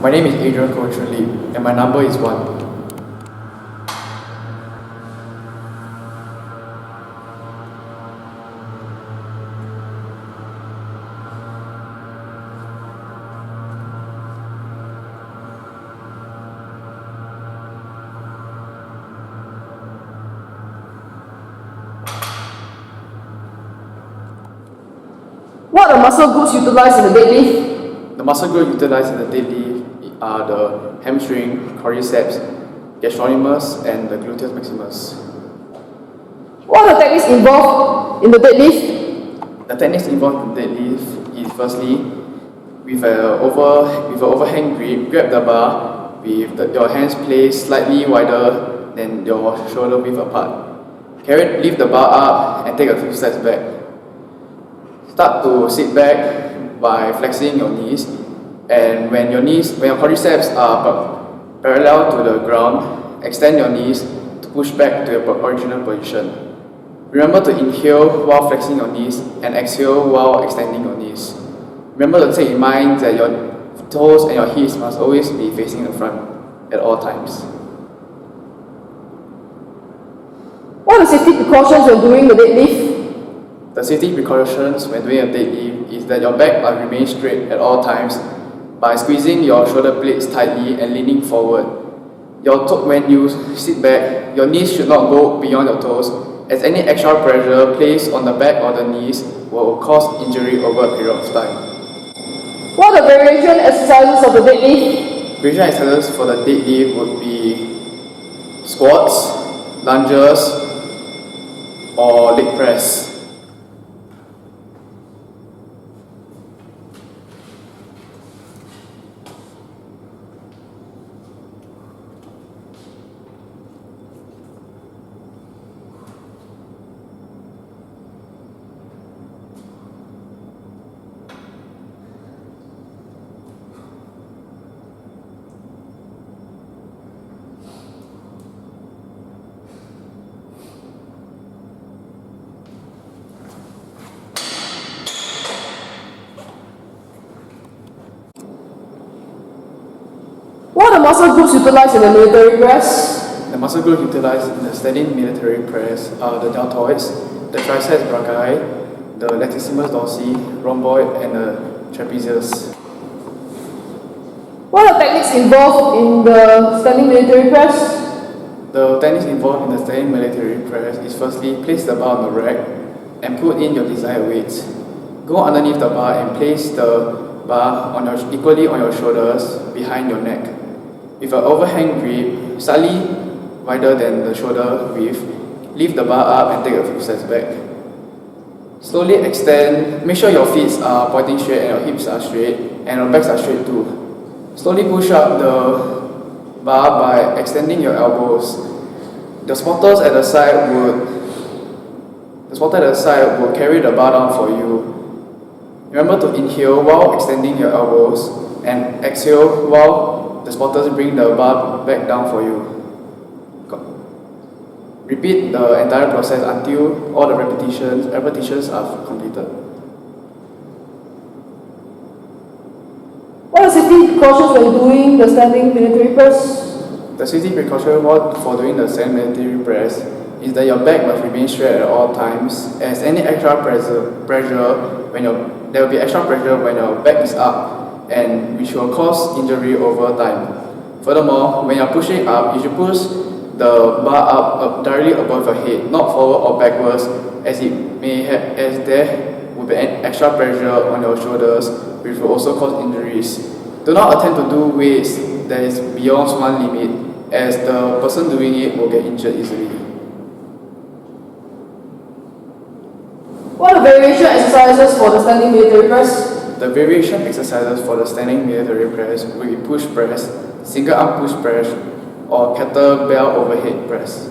My name is Adrian Chun, and my number is 1. What are muscle groups utilized in the deadlift? The muscle group utilized in the deadlift are the hamstring, quadriceps, gastrocnemius, and the gluteus maximus. What are the techniques involved in the deadlift? The techniques involved in the deadlift is firstly, with an overhand grip, grab the bar with your hands placed slightly wider than your shoulder width apart. Lift the bar up and take a few steps back. Start to sit back by flexing your knees, and when your quadriceps are parallel to the ground, extend your knees to push back to your original position. Remember to inhale while flexing your knees and exhale while extending your knees. Remember to take in mind that your toes and your hips must always be facing the front at all times. What are safety precautions when doing the deadlift? The safety precautions when doing a deadlift is that your back must remain straight at all times by squeezing your shoulder blades tightly and leaning forward. When you sit back, your knees should not go beyond your toes, as any extra pressure placed on the back or the knees will cause injury over a period of time. What are variation exercises of the deadlift? Variation exercises for the deadlift would be squats, lunges, or leg press. What are muscle groups utilized in the military press? The muscle groups utilized in the standing military press are the deltoids, the triceps brachii, the latissimus dorsi, rhomboid, and the trapezius. What are techniques involved in the standing military press? The techniques involved in the standing military press is firstly, place the bar on the rack and put in your desired weights. Go underneath the bar and place the bar equally on your shoulders behind your neck. With an overhand grip, slightly wider than the shoulder width, lift the bar up and take a few steps back. Slowly extend, make sure your feet are pointing straight and your hips are straight and your backs are straight too. Slowly push up the bar by extending your elbows. The spotters at the side would carry the bar down for you. Remember to inhale while extending your elbows and exhale while the spotters bring the bar back down for you. Repeat the entire process until all the repetitions are completed. What are safety precautions when doing the standing military press? The safety precaution for doing the standing military press is that your back must remain straight at all times, as any extra there will be extra pressure when your back is up, and which will cause injury over time. Furthermore, when you are pushing up, you should push the bar up directly above your head, not forward or backwards, as there will be an extra pressure on your shoulders, which will also cause injuries. Do not attempt to do weights that is beyond one limit, as the person doing it will get injured easily. What are variation exercises for the standing military press? The variation exercises for the standing military press will be push press, single arm push press, or kettlebell overhead press.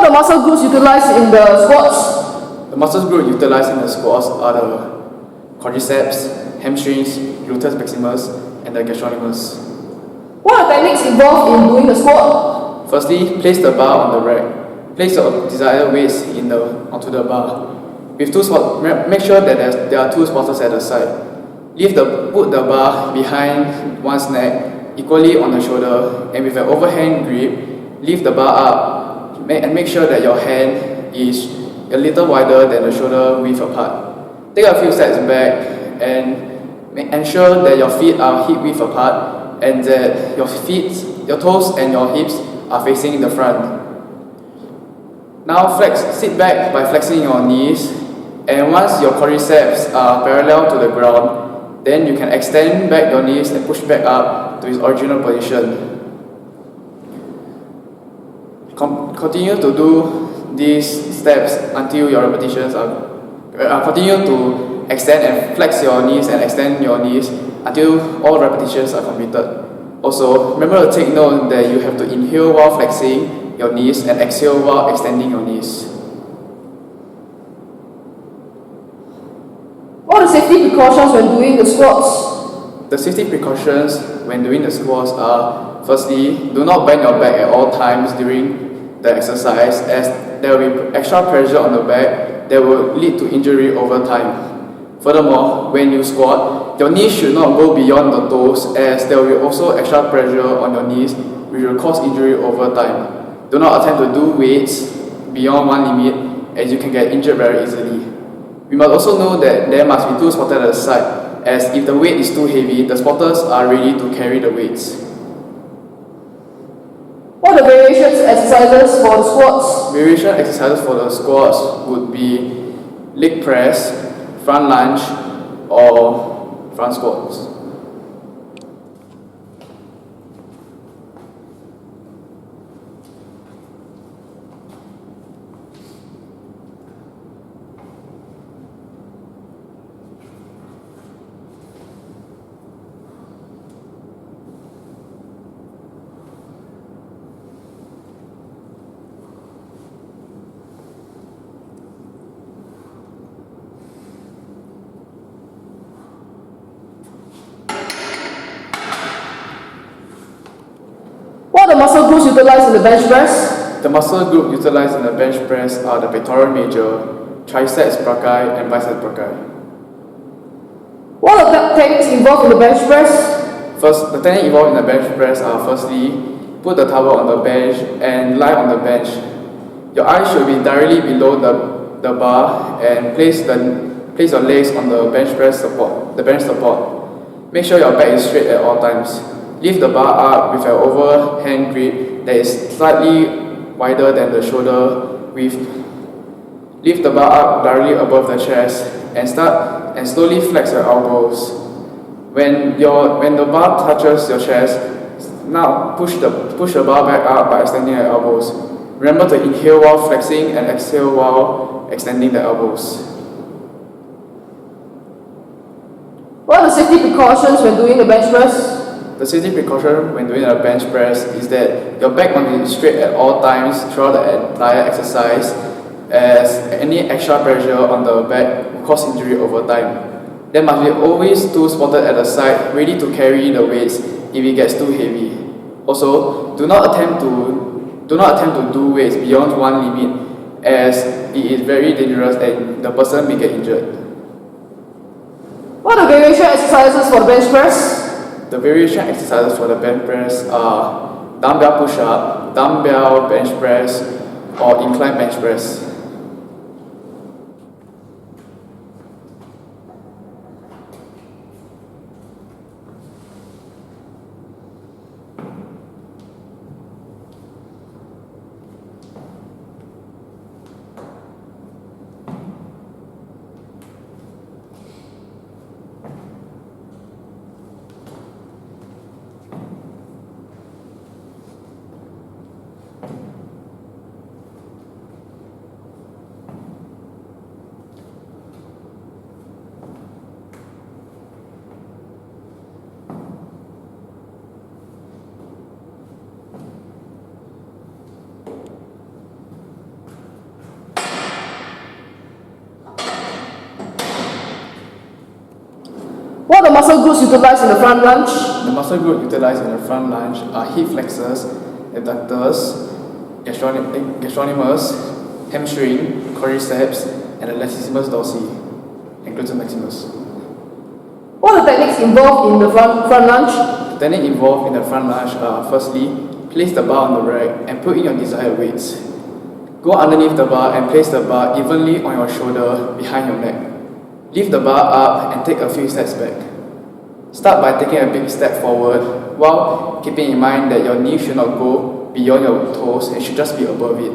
are the muscle groups utilized in the squats? The muscle group utilized in the squats are the quadriceps, hamstrings, gluteus maximus, and the gastrocnemius. What are techniques involved in doing the squat? Firstly, place the bar on the rack. Place your desired weights onto the bar. With make sure that there are two spotters at the side. Put the bar behind one's neck, equally on the shoulder, and with an overhand grip, lift the bar up and make sure that your hand is a little wider than the shoulder width apart. Take a few steps back and ensure that your feet are hip width apart and that your toes and your hips are facing in the front. Now sit back by flexing your knees, and once your quadriceps are parallel to the ground, then you can extend back your knees and push back up to its original position. Continue to do these steps until your repetitions are. Continue to extend and flex your knees and extend your knees until all repetitions are completed. Also, remember to take note that you have to inhale while flexing your knees and exhale while extending your knees. What are the safety precautions when doing the squats? The safety precautions when doing the squats are: firstly, do not bend your back at all times during the exercise, as there will be extra pressure on the back that will lead to injury over time. Furthermore, when you squat, your knees should not go beyond the toes, as there will be also extra pressure on your knees which will cause injury over time. Do not attempt to do weights beyond one limit, as you can get injured very easily. We must also know that there must be two spotters at the side, as if the weight is too heavy, the spotters are ready to carry the weights. What are the variations exercises for the squats? Variation exercises for the squats would be leg press, front lunge, or front squats. What are the muscle groups utilized in the bench press? The muscle group utilized in the bench press are the pectoral major, triceps brachii, and biceps brachii. What are the techniques involved in the bench press? First, the techniques involved in the bench press are: firstly, put the towel on the bench and lie on the bench. Your eyes should be directly below the bar, and place your legs on the bench support. Make sure your back is straight at all times. Lift the bar up with an overhand grip that is slightly wider than the shoulder width. Lift the bar up directly above the chest and slowly flex your elbows. When the bar touches your chest, now push the bar back up by extending your elbows. Remember to inhale while flexing and exhale while extending the elbows. What are the safety precautions when doing the bench press? The safety precaution when doing a bench press is that your back must be straight at all times throughout the entire exercise, as any extra pressure on the back will cause injury over time. There must be always two spotted at the side ready to carry the weights if it gets too heavy. Also, do not attempt to do weights beyond one limit, as it is very dangerous and the person may get injured. What are the variation exercises for the bench press? The variation exercises for the bench press are dumbbell push-up, dumbbell bench press, or incline bench press. What are the muscle groups utilized in the front lunge? The muscle group utilized in the front lunge are hip flexors, abductors, gastrocnemius, hamstring, quadriceps, and the latissimus dorsi, and gluteus maximus. What are the techniques involved in the front lunge? The technique involved in the front lunge are firstly, place the bar on the rack and put in your desired weights. Go underneath the bar and place the bar evenly on your shoulder behind your neck. Lift the bar up and take a few steps back. Start by taking a big step forward while keeping in mind that your knee should not go beyond your toes and should just be above it.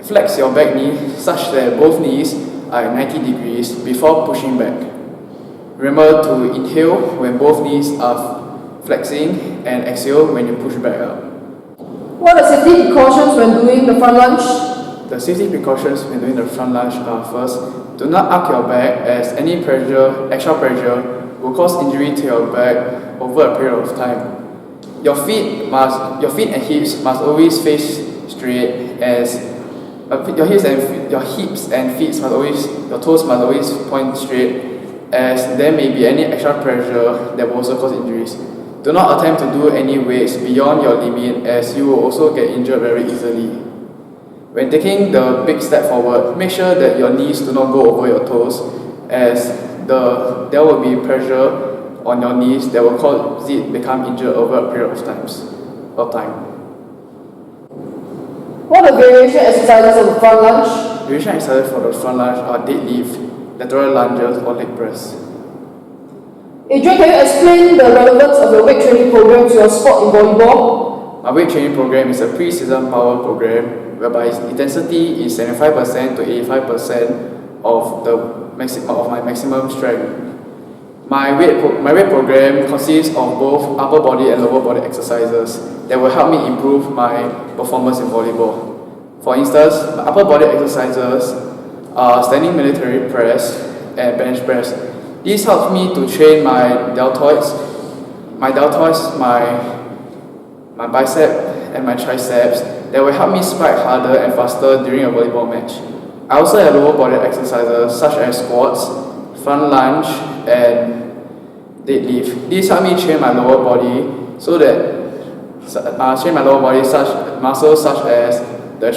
Flex your back knee such that both knees are at 90 degrees before pushing back. Remember to inhale when both knees are flexing and exhale when you push back up. What are safety precautions when doing the front lunge? The safety precautions when doing the front lunge are first, do not arc your back as any extra pressure will cause injury to your back over a period of time. Your feet and hips must always face straight as your hips and feet your toes must always point straight as there may be any extra pressure that will also cause injuries. Do not attempt to do any weights beyond your limit as you will also get injured very easily. When taking the big step forward, make sure that your knees do not go over your toes as there will be pressure on your knees that will cause it become injured over a period of time. What are variation exercises of the front lunge? Variation exercises for the front lunge are deadlift, lateral lunges, or leg press. Adrian, can you explain the relevance of the weight training program to your sport in volleyball? My weight training program is a pre-season power program whereby its intensity is 75% to 85% of my maximum strength. My weight program consists of both upper body and lower body exercises that will help me improve my performance in volleyball. For instance, my upper body exercises are standing military press and bench press. This helps me to train my deltoids, my bicep and my triceps that will help me spike harder and faster during a volleyball match. I also have lower body exercises such as squats, front lunge, and deadlift. These help me train my lower body such muscles such as the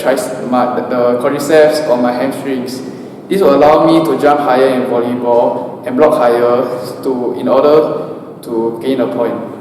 quadriceps or my hamstrings. This will allow me to jump higher in volleyball and block higher in order to gain a point.